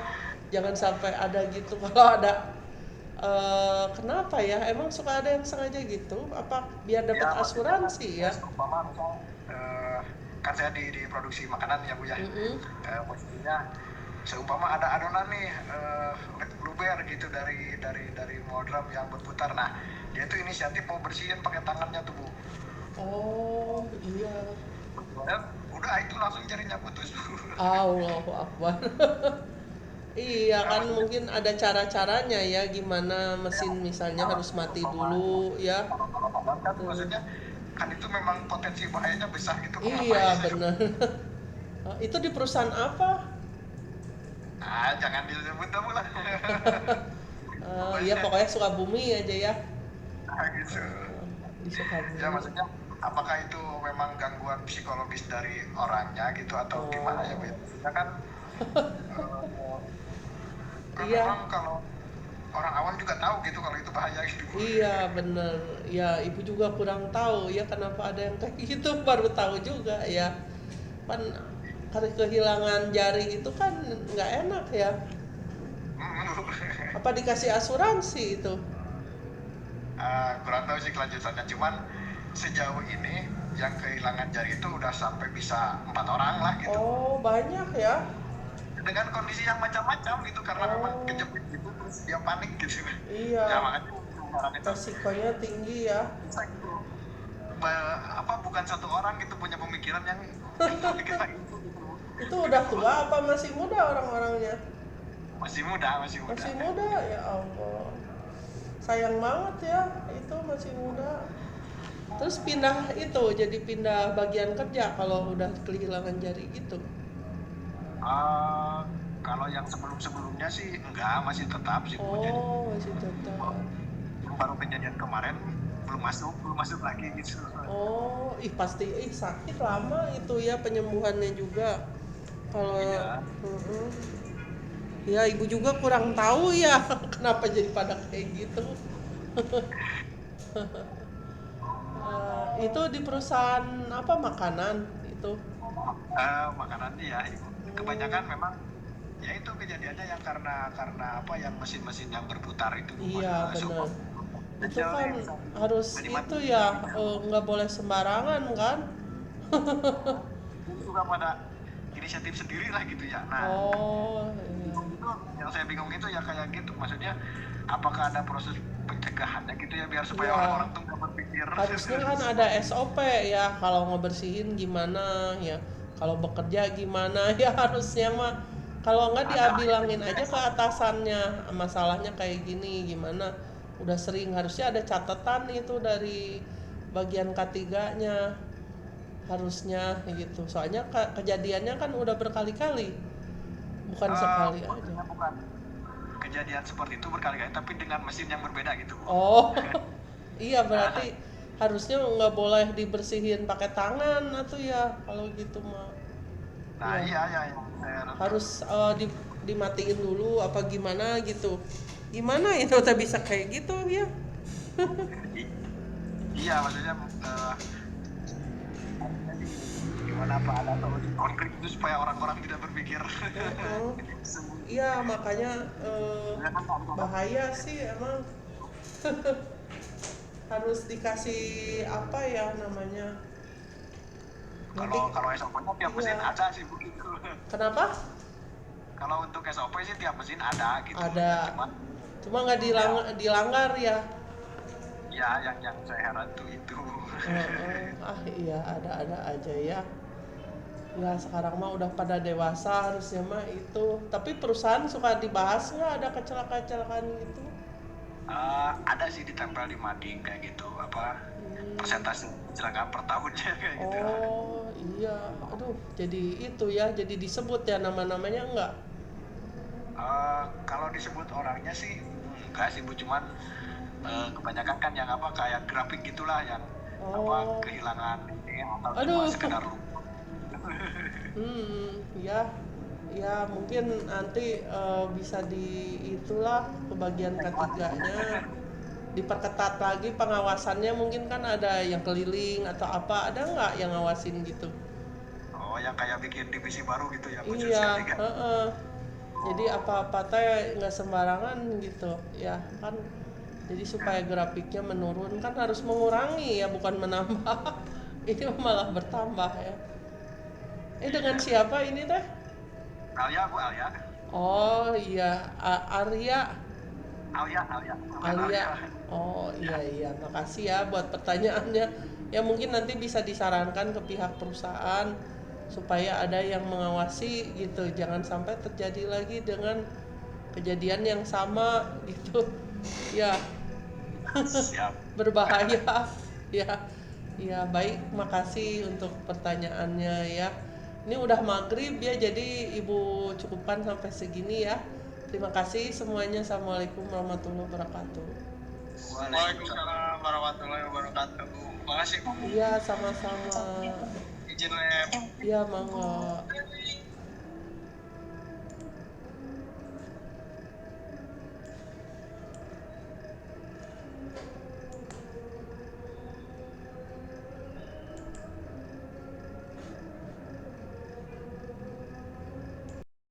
Jangan sampai ada gitu. Kalau ada kenapa ya? Emang suka ada yang sengaja gitu? Apa biar dapat asuransi ya? Umpama misal kan saya di produksi makanan ya Bu ya. Mm-mm. Maksudnya seumpama ada adonan nih luber gitu dari modram yang berputar. Nah, dia tuh inisiatif mau bersihin pakai tangannya tuh Bu. Oh iya. Dan udah itu langsung jarinya putus. Allahu Akbar. Iya Nah, kan maksudnya mungkin ada cara-caranya ya gimana ya, mesin misalnya kalau harus mati seumpama dulu ya. kalau padahal kan Tuh. maksudnya kan itu memang potensi bahayanya besar gitu kok Iya ngapain sih? benar. Itu di perusahaan apa? Jangan disebut dong lah. Iya Pokoknya pokoknya Sukabumi aja ya. gitu. Di Ya Sukabumi. maksudnya apakah itu memang gangguan psikologis dari orangnya gitu atau gimana ya Bu? Oh Ya kan eh, kan iya. memang kalau orang awam juga tahu gitu kalau itu bahaya gitu. Iya bener, ya ibu juga kurang tahu ya kenapa ada yang kayak gitu, baru tahu juga ya. Kan karena kehilangan jari itu kan nggak enak ya. Apa dikasih asuransi itu? Kurang tahu sih kelanjutannya, cuman sejauh ini yang kehilangan jari itu udah sampai bisa 4 orang lah gitu, Oh banyak ya. dengan kondisi yang macam-macam gitu karena memang Oh kejepit gitu terus dia panik gitu. Ya iya, makanya orang itu resikonya tinggi ya. bisa gitu. Bukan satu orang gitu punya pemikiran yang kita itu gitu. Itu udah tua apa masih muda orang-orangnya? Masih muda. Masih muda ya Allah. Sayang banget ya, itu masih muda. Terus pindah itu, jadi pindah bagian kerja kalau udah kehilangan jari gitu. Eh, Kalau yang sebelum-sebelumnya sih enggak, masih tetap sih Bu. Jadi Oh, masih tetap. baru kejadian kemarin belum masuk lagi gitu. Oh, pasti sakit lama itu ya penyembuhannya juga. Kalau Iya. mm-mm. Ya ibu juga kurang tahu ya kenapa jadi pada kayak gitu. Itu di perusahaan apa makanan itu? Makanan ya Hmm, kebanyakan memang ya itu kejadiannya yang karena apa yang mesin-mesin yang berputar itu iya benar. Itu kecil nih kan bisa harus itu dimatiin ya gitu. nggak boleh sembarangan kan? Itu juga pada inisiatif sendiri lah gitu ya. Nah Oh, iya. itu yang saya bingung itu ya kayak gitu, maksudnya apakah ada proses pencegahannya gitu ya biar supaya Iya. orang-orang tuh nggak berpikir. Harusnya kan ada SOP ya kalau ngebersihin gimana ya, kalau bekerja gimana ya harusnya mah. Kalau nggak dia Ada lah itu bilangin aja ke atasannya masalahnya kayak gini gimana. Udah sering harusnya ada catatan itu dari bagian K3-nya harusnya gitu. Soalnya kejadiannya kan udah berkali-kali, bukan sekali aja. maksudnya bukan kejadian seperti itu berkali-kali tapi dengan mesin yang berbeda gitu. Oh, iya Nah, berarti harusnya nggak boleh dibersihin pakai tangan atau ya kalau gitu mah. nah Ya iya ya yang saya harus dimatiin dulu apa gimana gitu. Gimana itu tak bisa kayak gitu ya? iya maksudnya gimana Pak ada solusi konkret itu supaya orang-orang tidak berpikir. Heeh. Iya makanya bahaya sih emang harus dikasih apa ya namanya nanti Kalau kalau SOP-nya tiap mesin iya ada sih begitu. kenapa Kalau untuk SOP sih tiap mesin ada gitu. ada Cuman cuma nggak ya dilanggar ya. ya yang saya heran tuh itu. Iya ada aja ya. Ya sekarang mah udah pada dewasa harusnya mah itu. Tapi perusahaan suka dibahas nggak ada kecelakaan-kecelakaan gitu? Ada sih ditempel di mading kayak gitu apa Hmm. persentase kecelakaan per tahunnya kayak gitu. Oh iya, aduh jadi itu ya, jadi disebut ya nama-namanya enggak? Kalau disebut orangnya sih enggak sih Bu, cuman kebanyakan kan yang apa kayak grafik gitulah yang apa Oh, kehilangan ini atau cuma aduh, sekedar lupa. ya, ya mungkin nanti bisa di itulah ke bagian ketiganya diperketat lagi pengawasannya mungkin kan ada yang keliling atau apa ada nggak yang ngawasin gitu? Oh yang kayak bikin divisi baru gitu ya khusus Iya, ketiga. heeh. Jadi apa-apa teh nggak sembarangan gitu, ya kan. Jadi supaya grafiknya menurun kan harus mengurangi ya bukan menambah. Ini malah bertambah ya. Dengan siapa ini teh? Alia, Bu Alia. Oh iya, Arya, Alia, bukan Alia. Alia. Oh Ya, iya iya, makasih ya buat pertanyaannya. Ya mungkin nanti bisa disarankan ke pihak perusahaan supaya ada yang mengawasi gitu. Jangan sampai terjadi lagi dengan kejadian yang sama gitu. Ya, siap. berbahaya. Ya. Ya, baik, makasih untuk pertanyaannya ya. Ini udah maghrib ya, jadi Ibu cukupkan sampai segini ya. Terima kasih semuanya. Assalamualaikum warahmatullahi wabarakatuh. Waalaikumsalam warahmatullahi wabarakatuh. Makasih Bu. Iya, sama-sama. Izin lab. Iya, mangga.